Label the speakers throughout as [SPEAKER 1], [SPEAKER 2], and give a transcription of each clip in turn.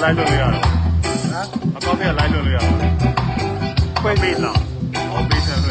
[SPEAKER 1] 来轮了，啊，高铁来轮了，会背了，哦，背成对。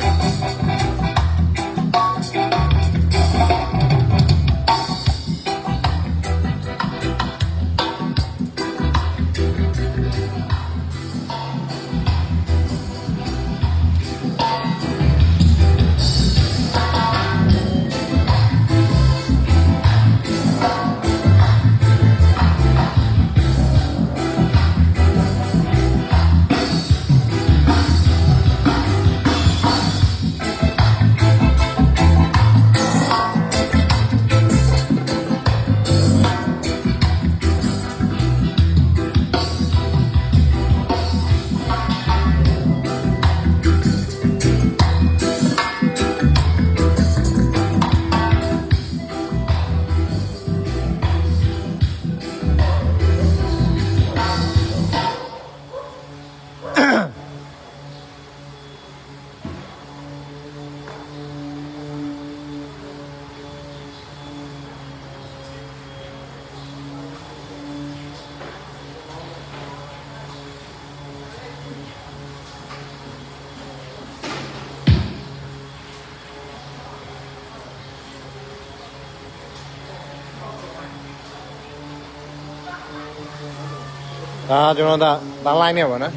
[SPEAKER 1] ကျွန်တော်ဒါလိုင်းနဲ့ပေါ့နော်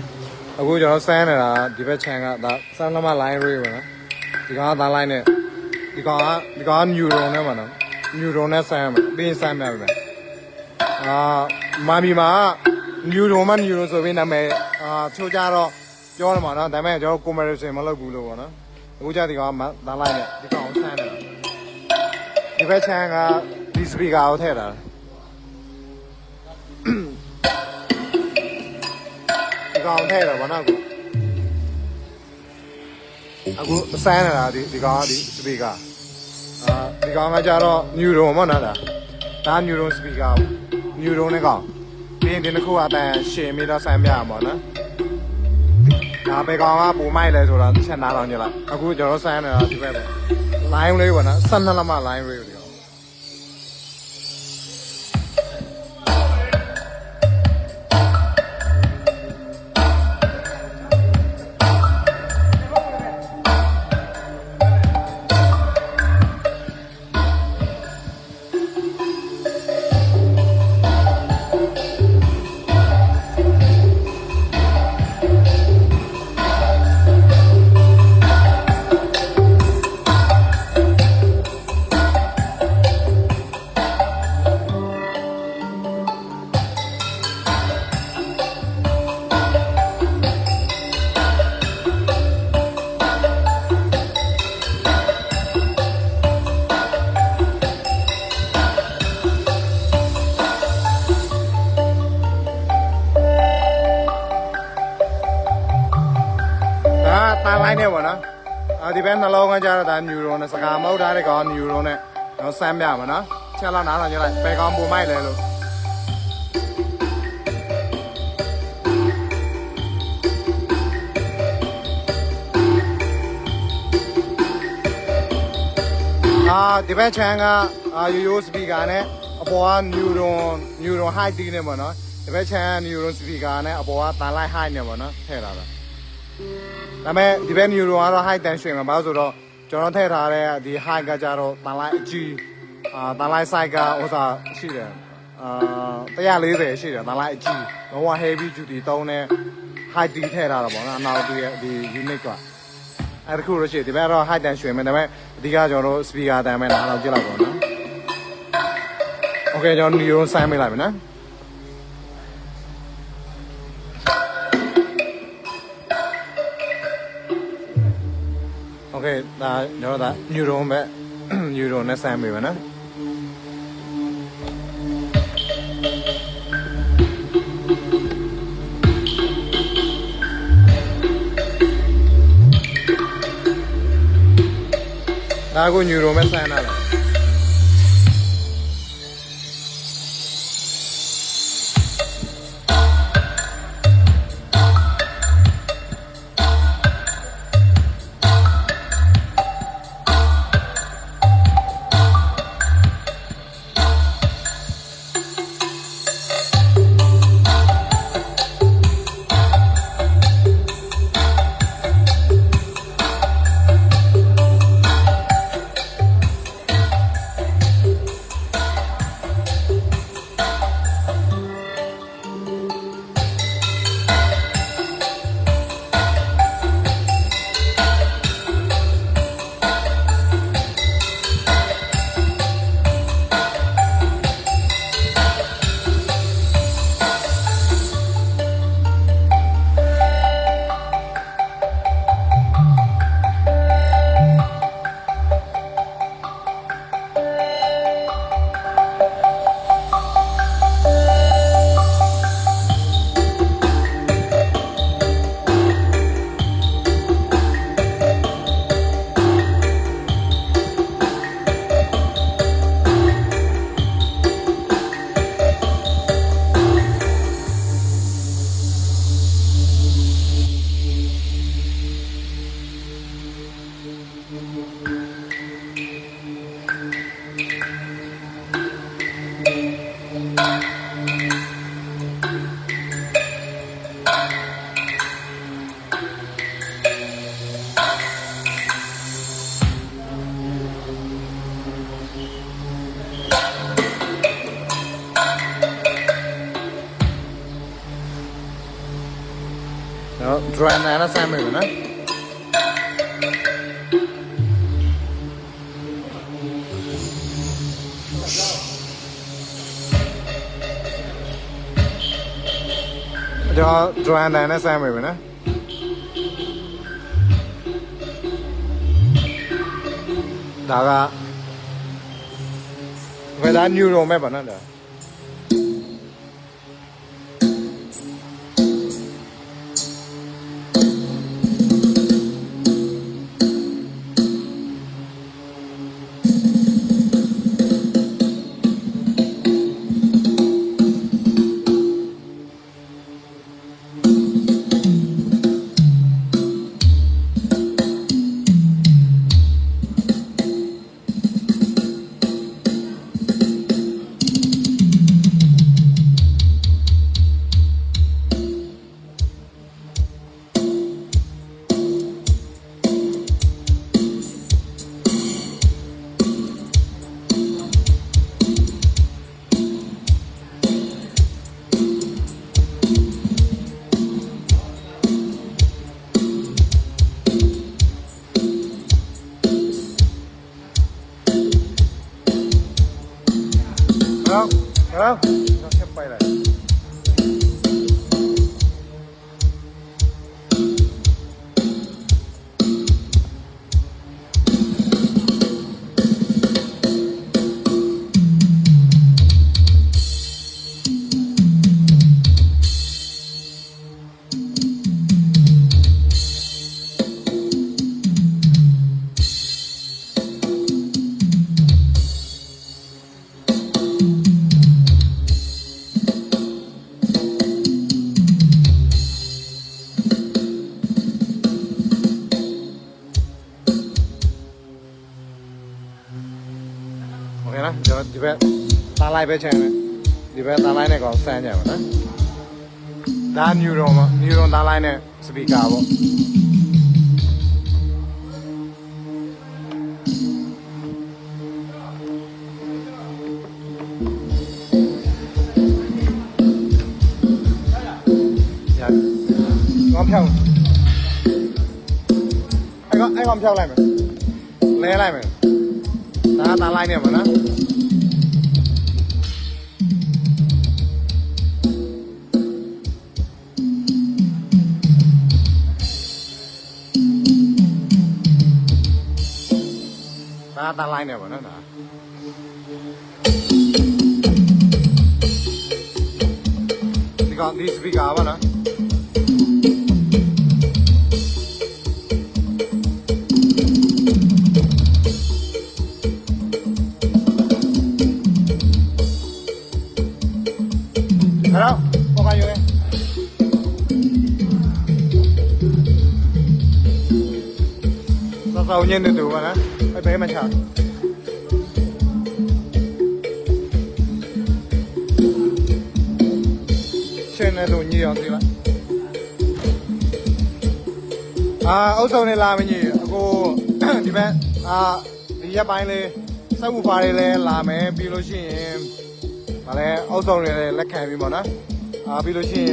[SPEAKER 1] အခုကျွန်တော်စမ်းနေတာဒီဘက် channel ကဒါစမ်းလမ line ray ပေါ့နော်ဒီကောင်ကဒါလိုင်းနဲ့ဒီကောင်က neuron နဲ့ပေါ့နော် neuron နဲ့စမ်းမယ်ပြီးရင်စမ်းပြမယ်မာမီမှာ neuron မှာ neuron ဆိုပြီးနာမည်ချိုးကြတော့ပြောတယ်မှာနော်ဒါပေမဲ့ကျွန်တော် comparison မလုပ်ဘူးလို့ပေါ့နော်အခုကျဒီကောင်ကဒါလိုင်းနဲ့ဒီကောင်ကိုစမ်းနေတာဒီဘက် channel ကဒီ speaker ကိုထည့်တာကောင်ထဲတော့ဘာနာကိုအခုစမ်းနေတာဒီကောင်ကဒီ speaker ဒီကောင်ကကြတော့ neuron မဟုတ်လားဒါ neuron speaker neuron နဲ့ကောင်ပြီးရင်ဒီတစ်ခုအတန်ရှင်းပြီးတော့စမ်းပြရမှာနော်ဒါပဲကောင်ကပုံမိုက်လဲဆိုတာချက်နာတော့ညလိုက်အခုကျွန်တော်စမ်းနေတာဒီဘက်ပဲ line လေးပေါ့နော်12လက်မ line လေးတွေတာလိုင်းနဲ့ပေါ့နော်ဒီဘက်နှလုံးကကြတော့ဒါ neuron နဲ့စကားမဟုတ်တာတဲ့ကောင် neuron နဲ့တော့စမ်းပြမှာနော်ချက်လောက်နားထောင်ကြလိုက်ဘယ်ကောင်ပုံမိုက်လဲလို့ဒီဘက် channel ကရိုးရိုး speaker နဲ့အပေါ်က neuron high တီးနေပေါ့နော်ဒီဘက် channel neuron speaker နဲ့အပေါ်ကတန်လိုက် high နေပေါ့နော်ထည့်ထားတာဒါပေမဲ့ဒီဘက် neuron ကတော့ high တန်ရွှင်မှာဘာလို့ဆိုတော့ကျွန်တော်ထည့်ထားတဲ့ဒီ high ကကြတော့တန်လိုက်အကြီးတန်လိုက် size ကဥစားရှိတယ်140ရှိတယ်တန်လိုက်အကြီးတော့ heavy duty တုံးနဲ့ high တီးထည့်ထားတာပေါ့နော်အနောက်ဒီ unit ကအဲ့ဒါခုလို့ရှိရင်ဒီဘက်တော့ high တန်ရွှင်မယ်ဒါပေမဲ့အဓိကကျွန်တော်တို့ speaker တန်မဲ့လားတော့ကြည့်လိုက်ပါတော့နော် Okay ကျွန်တော် neuron ဆိုင်မိလိုက်မယ်နော် OK ဒါကျွန်တော်ဒါ neuron ပဲ neuron နဲ့ဆမ်းပေးပါနော်ဒါကို neuron ပဲဆမ်းလာတာနော် drum နဲ့ဆမ်းပေးပါနော်ကျွန်တော် drum နဲ့ဆမ်းပေးပါနော်ဒါကဘယ်သား neuron ပဲပါနော်ဒါHello? Nó bay lại. Ok đó, giờ đi về ta lại về trên này, đi về ta lại này có xe nhỉ mà đấy, đã neuron ta lại này speaker bộ, ngắm theo, anh ngắm theo lại mày, lấy lại mày. Ta lại nè mà nó တန်းလိုင်းနေပါနော်ဒါဒီ speaker ပါနော်Hello, ¿cómo va a llover? Sao nhìn được mà nè, phải bé mà chả. Trên này đồ nhiều gì vậy? Âu Châu này làm cái gì? Cô đi bé, đi ra bay lên, sao không phải lên làm cái biology mà lên Âu Châu này là cái gì mà nè? Biology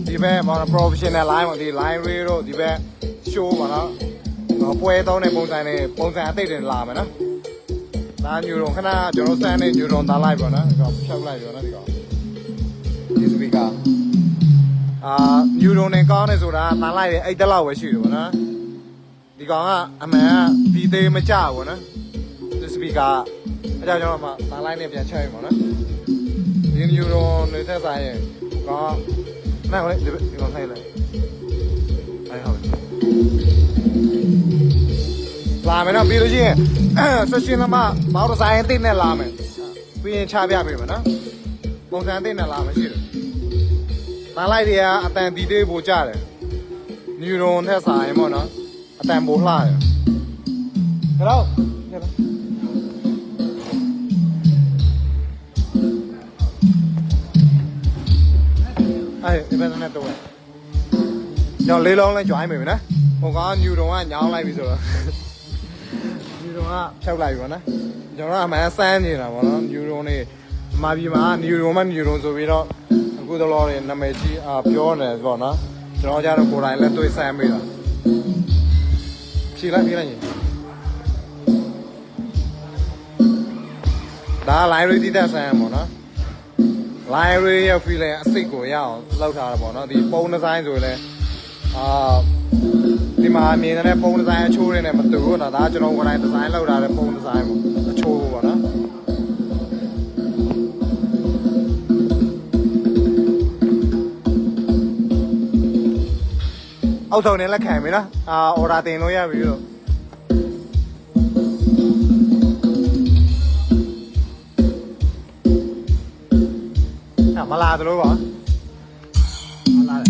[SPEAKER 1] đi bé mà professional line mà đi line rồi đi bé show mà nó. Quay tao này bông dài tết để làm nó, ta nhiều rồi, cái nào cho nó sang này nhiều rồi ta lại rồi nó, gặp sao lại rồi nó đi gọi, đi speaker, nhiều rồi này con này rồi đó, ta lại để ai ta lau cái gì rồi nó, đi gọi anh mẹ video mới trả rồi nó, đi speaker, bây giờ mà ta lại này bây chơi mà nó, đi nhiều rồi này thế này, có, này có đấy, đi còn thay lại, ai hỏi. Làm nó biết rồi chứ, xuất hiện là mà bảo là sai tên này làm ấy, bây giờ cha biết rồi mà, bông sai tên này làm cái gì, ta lại đi anh ta đi đây bố cha đấy, neuron thế sai mà nó, anh ta bố lại, hello, ai, đi bên này tôi, giờ lấy lon lên cho ai mình nè, không có neuron á nhau lại bây giờ. Chắc lại rồi nè, cho nó mà sáng gì nào mà nó neuro này, mà vì mà neuro rồi bây giờ, cứ đâu lo này nằm ở chỉ biểu này rồi nó, cho nó ra được cổ lại lên tôi xem bây giờ, chỉ lại cái này, đã lại rồi đi ra xem mà nó, lại rồi giờ phi lại xích của nhau, lâu thà là bọn nó thì bông nó sai rồi này, thì mà mình này bông design chua này mà từ nó đã cho nó cái này design lâu ra đấy bông design mà chua vào đó Âu Châu này là khỏe mấy đó order tiền luôn nha ví dụ mà la từ lúc bỏ la này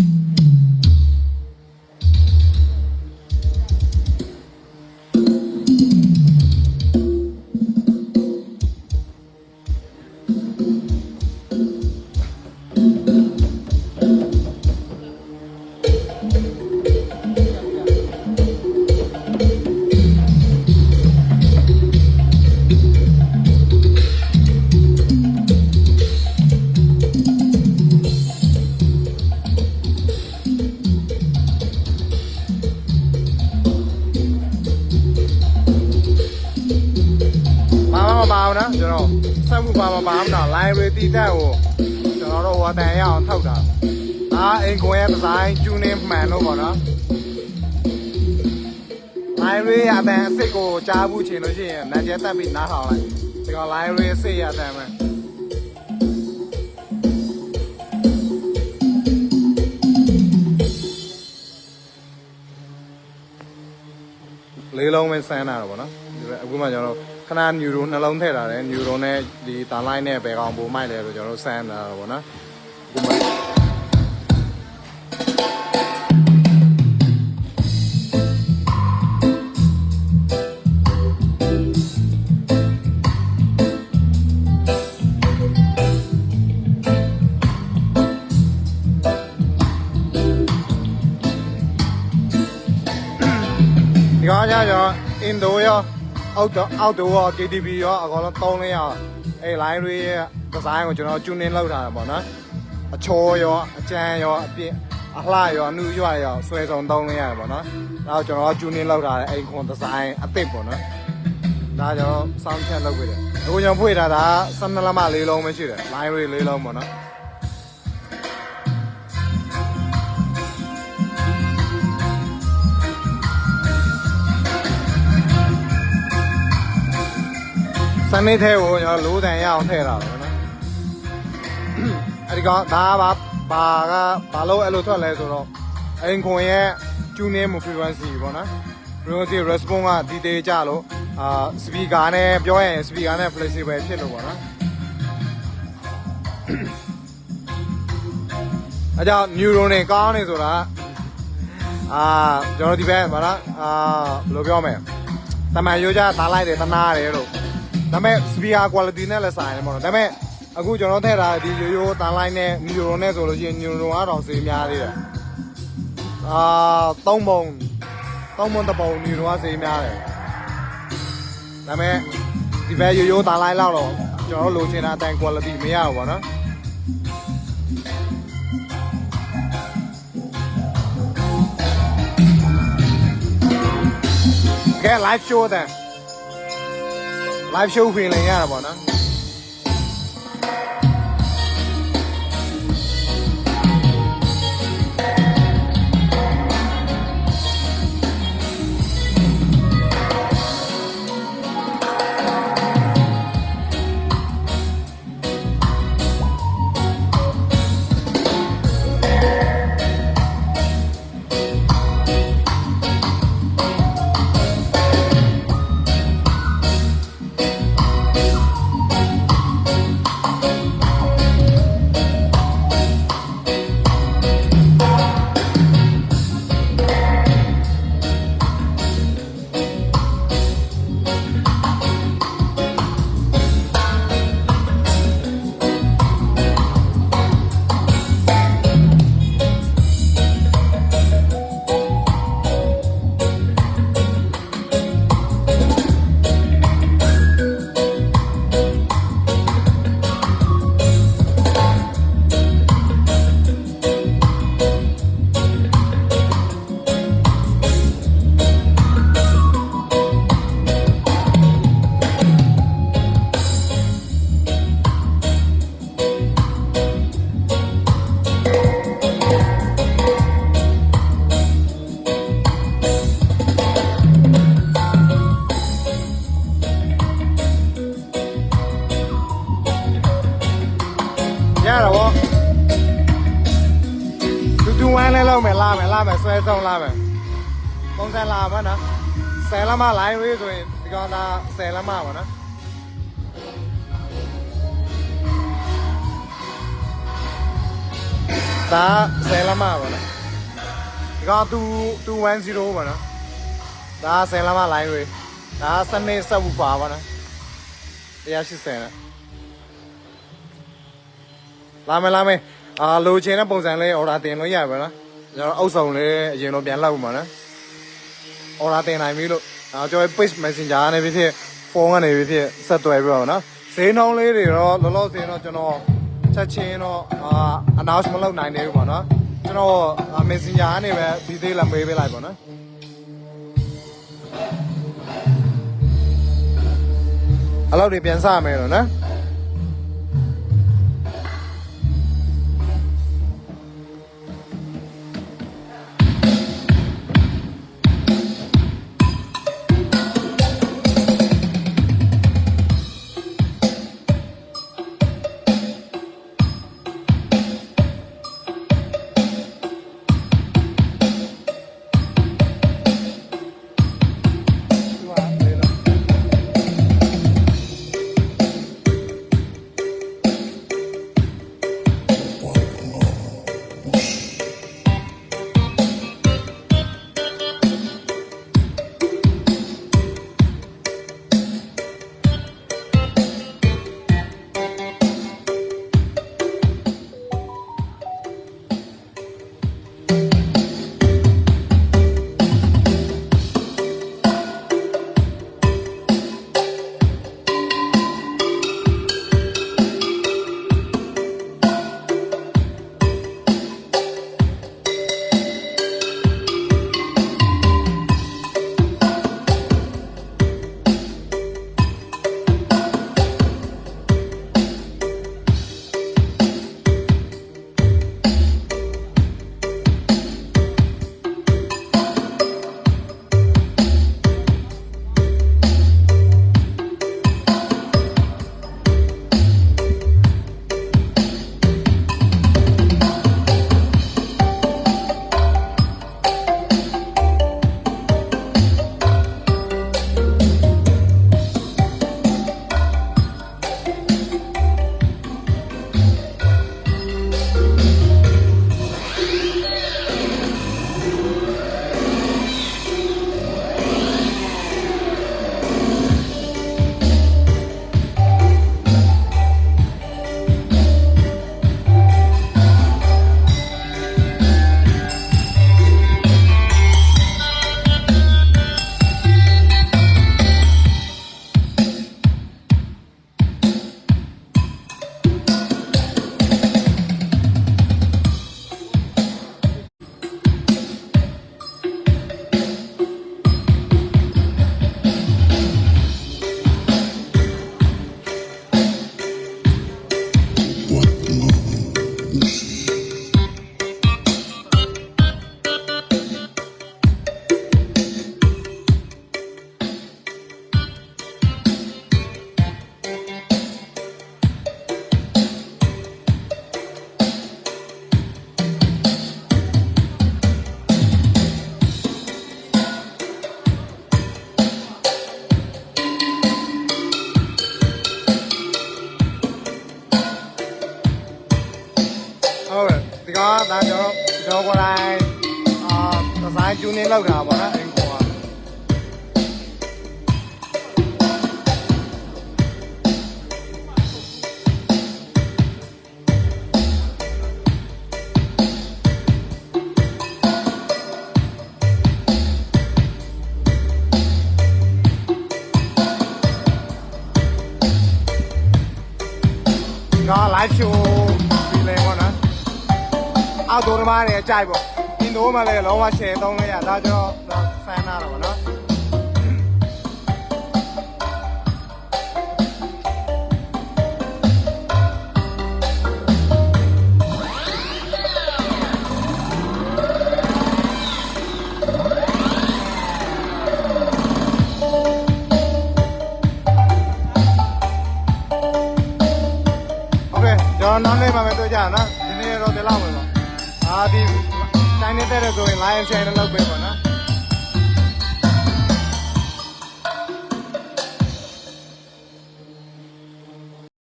[SPEAKER 1] bao đó cho nó sao mu bao đó library tí tao cho nó đâu có tiền nhau thâu đó anh cũng em sai chú nem mà nó còn đó library à tiền sẽ có trả bù tiền nó chứ nãy giờ ta bị nã hỏng lại thì còn library sẽ à tiền mà lấy lông bên xe nào rồi đó cũng mà cho nó khả năng neuron nó long thế là đấy neuron này đi tán lại này bé con bố mai này rồi cho nó xem là rồi đó cũng vậy thì có nhá cho Indo yo outdoor KTV ရောအကောင်လုံးသုံးလေးရအဲ့ line တွေ design ကိုကျွန်တော် tuning လုပ်ထားတာပေါ့နော်အချောရောအကြမ်းရောအပြည့်အလှရောအနုရွရောဆွဲဆောင်သုံးလေးရတယ်ပေါ့နော်နောက်ကျွန်တော် tuning လုပ်ထားတဲ့အိမ်ခွန် design အသစ်ပေါ့နော်ဒါကျွန်တော် sound check လုပ်ပေးတယ်အခုကျွန်တော်ဖွင့်ထားတာ12လက်မ4လုံးပဲရှိတယ် line တွေ4လုံးပေါ့နော် စနစ်ထဲကိုကျွန်တော်လိုးတန်ရအောင်ထည့်တာပဲနော်အဲ့ဒီကောင်ဒါကဘာလို့အဲ့လိုထွက်လဲဆိုတော့အင်ကွန်ရဲ့ tuning frequency ပေါ့နော် frequency response ကဒီတေးကြလို့speaker နဲ့ပြောရင် speaker နဲ့ flexible ဖြစ်လို့ပေါ့နော်အဲကြောင့် neuron တွေကောင်းနေဆိုတာကျွန်တော်ဒီဘက်ဗါလားဘယ်လိုပြောမလဲတမန်ရိုးကြသားလိုက်တယ်တနာတယ်လို့ဒါပေမဲ့ speaker quality နဲ့လည်းဆိုင်တယ်ပေါ့နော်ဒါပေမဲ့အခုကျွန်တော်ထည့်တာဒီရိုးသားလိုက်နဲ့ neuron နဲ့ဆိုလို့ရှိရင် neuron ကတော့စေးများသေးတယ်3ပုံတစ်ပုံ neuron ကစေးများတယ်ဒါပေမဲ့ဒီဘက်ရိုးသားလိုက်လောက်တော့ကျွန်တော်လိုချင်တာအတိုင်း quality မရဘူးပေါ့နော်ကဲ live show တဲ့ live show feeling ရတာပေါ့နော်ရတော့ဗောတူဝိုင်းလဲလောက်မယ်လာမယ်ဆွဲဆုံးလာမယ်ပုံစံလာပါနော်10 လက်မ line ဝေးဆိုရင်ဒီကောင်ဒါ10 လက်မပါနော်ဒါ10 လက်မပါနော်ဒီကောင်210ပါနော်ဒါ10 လက်မ line ဝေးဒါစနေစက်ဘူးပါပါနော်180နဲ့လာမယ်လိုချင်တဲ့ပုံစံလေး order တင်လို့ရပါနော်ကျွန်တော်အုပ်ဆောင်လေးအရင်တော့ပြန်လောက်ပါနော် order တင်နိုင်ပြီလို့ကျွန်တော် page messenger နဲ့ဖြစ်ဖုန်းကနေဖြစ်ဆက်သွယ်ပြီးတော့နော်ဈေးနှုန်းလေးတွေတော့လောလောဆယ်တော့ကျွန်တော်ချက်ချင်းတော့announce မလုပ်နိုင်သေးဘူးပေါ့နော်ကျွန်တော် messenger ကနေပဲဒီသေးလာမေးပေးလိုက်ပါနော်အဲ့လောက်တွေပြန်စမယ်တော့နော် နော်ဒါကျွန်တော်ကိုယ်တိုင်ဒီဇိုင်းကျူးနေလောက်တာပေါ့နော်အင်ကောနော် live show ဒီလေပေါ့နော်အောက်တော်သမားတွေအကြိုက်ပေါ့အင်ဒိုမှာလည်းလုံးဝ share သုံးလို့ရဒါကျွန်တော်ဖန်လာတော့ဗောနော်ကျွန်တော်နောက်နေ့မှပဲတွေ့ကြရနော်ဒီနေ့တော့ဒီလောက်ပဲပေါ့ဒီတိုင်းနေတဲ့ဆိုရင် live share လုပ်ပေးပါနော်